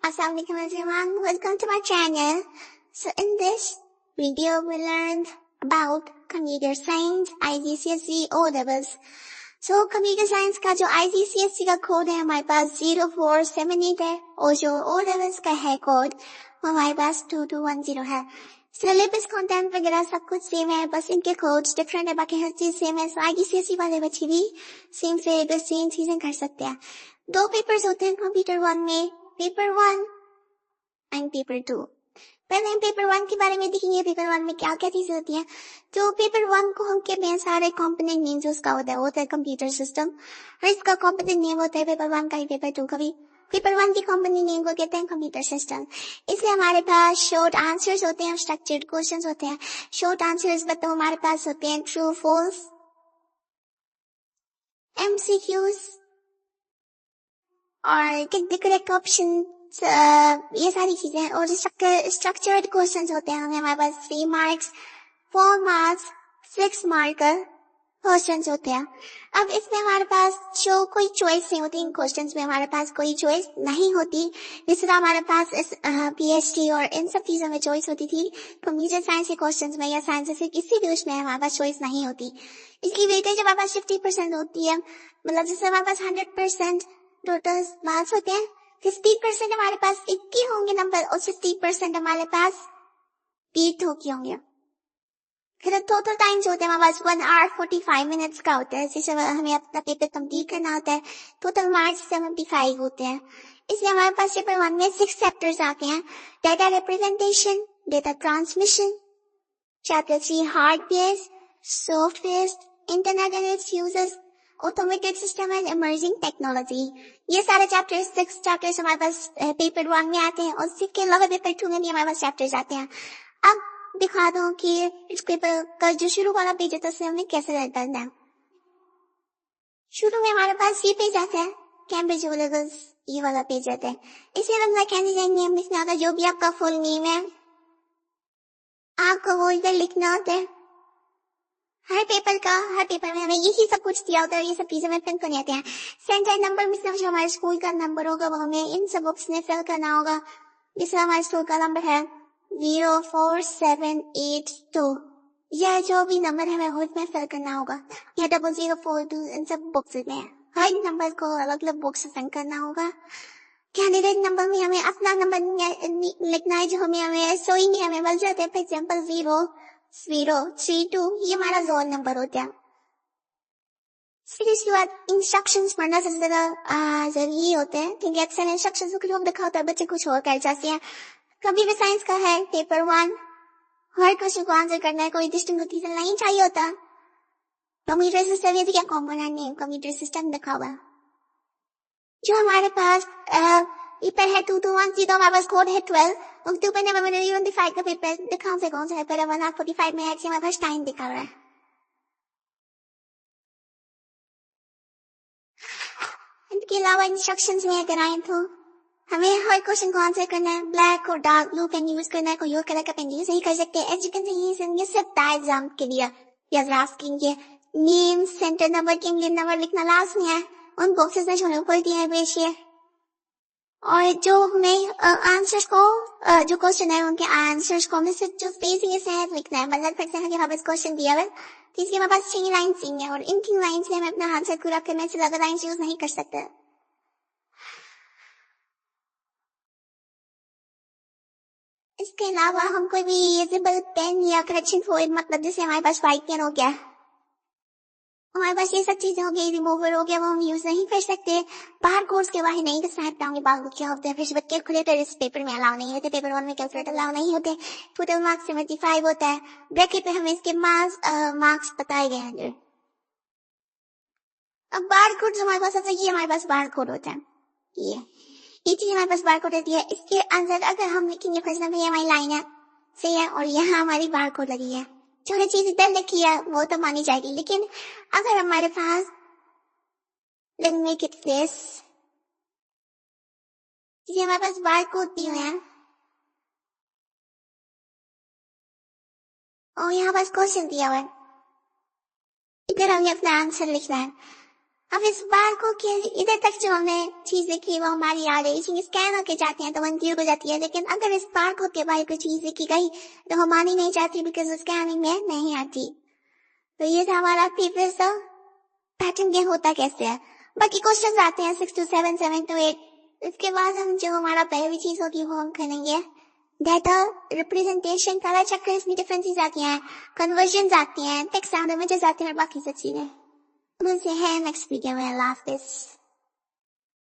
Assalamualaikum everyone, welcome to my channel. So in this video we learned about computer science, IGCSE O levels. So computer science का जो IGCSE का code है हमारे पास 0478 है और जो O levels का है कोड वो हमारे पास 2210 है. सिलेबस कंटेंट वगैरह सब कुछ सेम है, बस इनके कोड्स डिफरेंट है, बाकी हर चीज सेम है. सो आईजीसीएसई वाले बच्चे भी सेम सिलेबस सेम चीजें कर सकते हैं. 2 पेपर्स होते हैं कंप्यूटर 1 में, पेपर 1 एंड पेपर 2. पहले हम पेपर 1 के बारे में देखेंगे, पेपर 1 में क्या क्या चीजें होती हैं. तो पेपर 1 को हम कहते हैं सारे कॉम्पोनेंट नेम जो उसका होता है कंप्यूटर सिस्टम, और इसका कॉम्पोनेंट नेम होता है पेपर 1 का ही पेपर 2 का भी. पेपर 1 की कॉम्पोनेंट नेम को कहते हैं कंप्यूटर सिस्टम. इसलिए हमारे पास शॉर्ट आंसर्स होते हैं, स्ट्रक्चर्ड क्वेश्चंस होते हैं. शॉर्ट आंसर्स बताओ हमारे पास होते हैं ट्रू फॉल्स, एमसीक्यूज और करेक्ट ऑप्शन, ये सारी चीजें. और स्ट्रक्चर्ड क्वेश्चंस होते हैं हमारे पास 3 मार्क्स, 4 मार्क्स, 6 मार्क क्वेश्चंस होते हैं. अब इसमें हमारे पास जो कोई चॉइस नहीं होती, इन क्वेश्चंस में हमारे पास कोई चॉइस नहीं होती. जिस तरह हमारे पास पीएचडी और इन सब चीजों में चॉइस होती थी, कंप्यूटर साइंस के क्वेश्चंस में या साइंस से किसी भी उसमें हमारे पास चॉइस नहीं होती. इसकी वेटेज हमारे पास 50% होती है. मतलब जैसे हमारे पास 100% टोटल मार्क्स होते हैं, 50% हमारे पास 80 होंगे नंबर और 60% हमारे पास 8 होंगे. फिर टोटल टाइम जो होता है हमारे पास 1 hour 45 minutes का होता है, जिससे हमें अपना पेपर कंप्लीट करना होता है. टोटल मार्क्स 75 होते हैं. इसलिए हमारे पास पेपर 1 में 6 चैप्टर्स आते हैं. Data representation, data transmission, chapter 3 hardware, software, internet and it's users, automated system and emerging technology. ये सारे चैप्टर्स 6 चैप्टर्स हमारे पास पेपर 1 में आते हैं, और इसके अलावा पेपर 2 में भी हमारे पास चैप्टर्स आते हैं. अब दिखा दो कि इस पेपर का जो शुरू वाला पेज होता है हमें कैसे करना है. शुरू में हमारे पास ये पेज आता है, कैम्ब्रिज O levels, ये वाला पेज आता है. इसे हम कैंडिडेट नेम लिखना होता है, जो भी आपका फुल नेम है आपको वो इधर लिखना होता है. हर पेपर में हमें यही सब कुछ दिया होता है, ये सब चीजें हमें फिल करनी आती हैं. सेंटर नंबर में जो हमारे स्कूल का नंबर होगा वो हमें इन सब बॉक्स में फिल करना होगा. जिससे हमारे स्कूल का नंबर है 04782, यह जो भी नंबर है हमें उसमें फिल करना होगा. यह 0042 इन सब बॉक्सेस में है, हर नंबर को अलग अलग बॉक्स में फिल करना होगा. कैंडिडेट नंबर में हमें अपना नंबर लिखना है, जो हमें सोई में हमें मिल जाते हैं. फॉर एग्जाम्पल 0032, ये हमारा रोल नंबर होता है. फिर इसके बाद इंस्ट्रक्शंस पढ़ना सबसे ज्यादा जरूरी होते हैं, क्योंकि अक्सर इंस्ट्रक्शंस को लोग दिखा होता है बच्चे कुछ और कर जाते हैं. कंप्यूटर साइंस का है पेपर 1, हर क्वेश्चन को आंसर करना है, कोई डिस्टिंक्ट रीजन नहीं चाहिए होता. कंप्यूटर सिस्टम ये क्या कॉम्पोनेंट नेम कंप्यूटर सिस्टम लिखा हुआ. जो हमारे पास पेपर है 2210, हमारे पास कोड है 12. अक्टूबर नवंबर 25 का पेपर दिखा से कौन सा है, पर 1 hour 45 minutes हमारे पास टाइम दिखा हुआ है. इनके अलावा इंस्ट्रक्शंस में अगर आए तो हमें हर क्वेश्चन को आंसर करना है. ब्लैक और डार्क ब्लू पेन यूज करना है, कोई और कलर का पेन यूज नहीं कर सकते. एज यू कैन सी ये सिर्फ डायग्राम के लिए या ड्राफ्ट के लिए. Name, centre number, king number लिखना लास्ट में है, उन बॉक्सेस में छोड़ने ऊपर दिए हैं पेशिए. और जो हमें आंसर्स को जो क्वेश्चन है उनके आंसर्स को हमें सिर्फ जो स्पेसिंग से लिखना है. मतलब फॉर एग्जांपल हमारे पास क्वेश्चन दिया है तो इसके हमारे पास 3 लाइन्स हैं, और इन 3 लाइन्स में हमें अपना आंसर पूरा करने से ज्यादा लाइन्स यूज नहीं कर सकते. इसके अलावा हम कोई भी यूजेबल पेन या करेक्शन फॉइल, मतलब जैसे हमारे पास व्हाइट पेन हो गया, हमारे पास ये सब चीजें हो गई, रिमूवर हो गया, वो हम यूज नहीं कर सकते. बाहर कोर्स के बाहर नहीं कर पाएंगे, बाहर क्या होते हैं. फिर कैलकुलेटर इस पेपर में अलाउ नहीं होते, पेपर 1 में कैलकुलेटर अलाउ नहीं होते. टोटल मार्क्स 75 होता है. ब्रैकेट पे हमें इसके मार्क्स बताए गए हैं. अब बार कोड जो हमारे पास होता है, ये हमारे पास बार कोड होता है. ये चीज हमारे पास बार कोड होती है. इसके अंदर अगर हम लिखेंगे फर्स्ट नंबर हमारी लाइन है सही है, और यहाँ हमारी बार कोड लगी है, जो चीज इधर लिखी है वो तो मानी जाएगी. लेकिन अगर हमारे पास let me make it this, ये हमारे पास बार कोड दिए हुए हैं और यहाँ पास क्वेश्चन दिया हुआ है, इधर हमें अपना आंसर लिखना है. अब इस बार को कि इधर तक जो हमने चीजें की वो हमारी आ गई, चीजें स्कैन होके जाती हैं तो 1 क्लिक हो जाती है, लेकिन अगर इस बार को के बारे कोई चीजें की गई तो हमारी नहीं जाती बिकॉज स्कैनिंग में नहीं आती। तो ये था हमारा प्रीवियस पैटर्न के होता कैसे है। बाकी क्वेश्चंस आते हैं 6 to 7, 7 to 8। इसके बाद हम जो हमारा पहली चीज होगी वो हम करेंगे डेटा रिप्रेजेंटेशन, कलर चक्कर, इसमें डिफरेंसेस आती हैं, कन्वर्जन आती हैं, टेक्स्ट साउंड इमेजेस आती हैं और बाकी सब चीजें। मिलते हैं नेक्स्ट वीडियो में। अल्लाह हाफिज।